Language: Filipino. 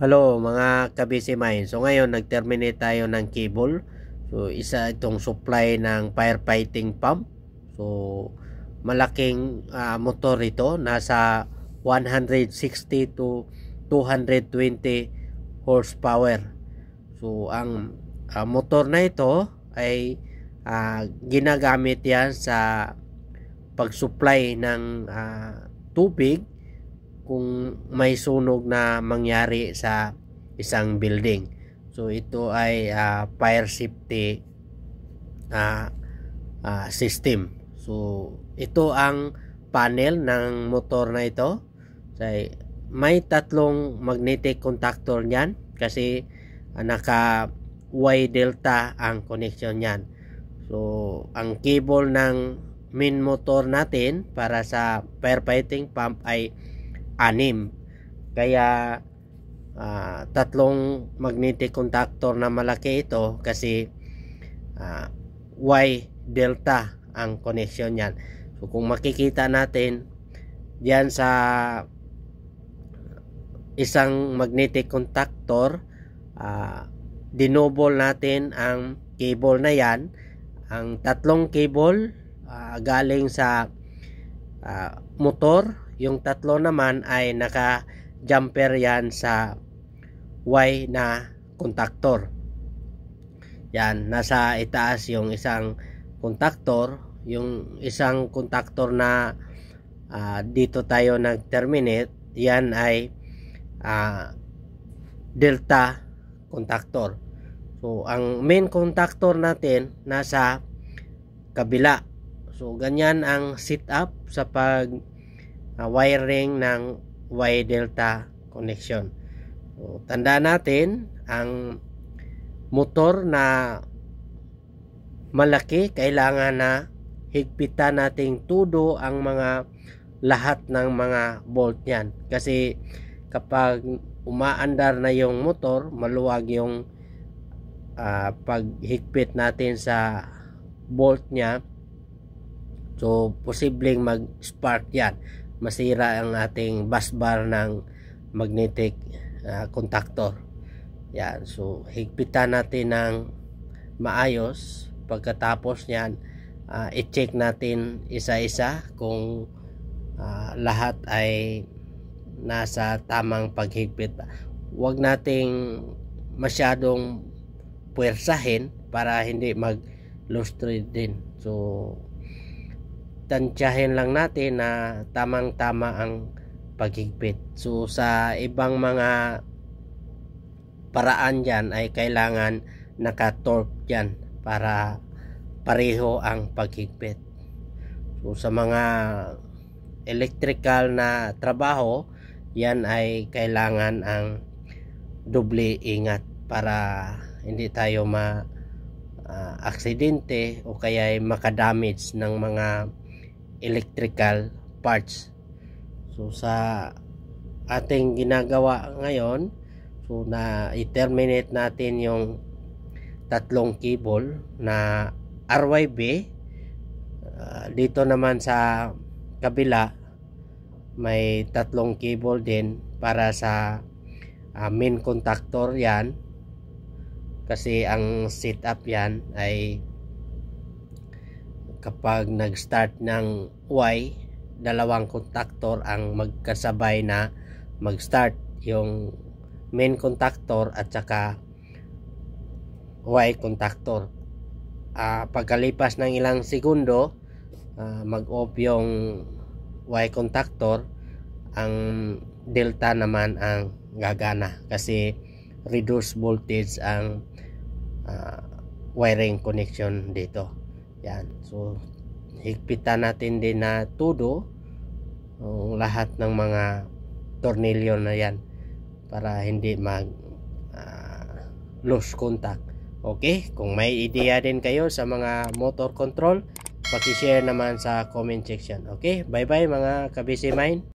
Hello mga kabisi mine. So ngayon nag-terminate tayo ng cable. So isa itong supply ng firefighting pump. So malaking motor ito, nasa 160 to 220 horsepower. So ang motor na ito ay ginagamit yan sa pag-supply ng tubig kung may sunog na mangyari sa isang building. So ito ay fire safety system. So ito ang panel ng motor na ito. So, may tatlong magnetic contactor niyan kasi naka Y delta ang connection niyan. So ang cable ng main motor natin para sa firefighting pump ay 6. Kaya tatlong magnetic contactor na malaki ito kasi Y delta ang connection niyan. So kung makikita natin diyan sa isang magnetic contactor, dinouble natin ang cable na yan. Ang tatlong cable galing sa motor, yung tatlo naman ay naka-jumper yan sa Y na contactor. Yan, nasa itaas yung isang contactor. Yung isang contactor na dito tayo nag-terminate, yan ay delta contactor. So, ang main contactor natin nasa kabila. So, ganyan ang setup sa pag wiring ng Y delta connection. So, tandaan natin ang motor na malaki, kailangan na higpitan nating todo ang mga lahat ng mga bolt niyan. Kasi kapag umaandar na yung motor, maluwag yung paghigpit natin sa bolt niya. So, posibleng mag-spark yan. Masira ang ating busbar ng magnetic contactor. Yan. So, higpitan natin ng maayos. Pagkatapos yan, i-check natin isa-isa kung lahat ay nasa tamang paghigpit. Huwag nating masyadong puwersahin para hindi mag-loose thread din. So, tansyahin lang natin na tamang-tama ang paghigpit. So sa ibang mga paraan dyan ay kailangan naka-torque dyan para pareho ang paghigpit. So sa mga electrical na trabaho, yan ay kailangan ang doble ingat para hindi tayo aksidente o kaya ay makadamage ng mga electrical parts. So sa ating ginagawa ngayon, so na i-terminate natin yung tatlong cable na RYB. Dito naman sa kabila may tatlong cable din para sa main contactor yan, kasi ang setup yan ay kapag nag-start ng Y, dalawang contactor ang magkasabay na mag-start, yung main contactor at saka Y contactor. Pagkalipas ng ilang segundo, mag-off yung Y contactor, ang delta naman ang gagana kasi reduce voltage ang wiring connection dito. Yan. So higpitan natin din na todo lahat ng mga tornilyo na yan para hindi mag lose contact. Okay, kung may ideya din kayo sa mga motor control, paki-share naman sa comment section. Okay, bye bye mga kabisi mine.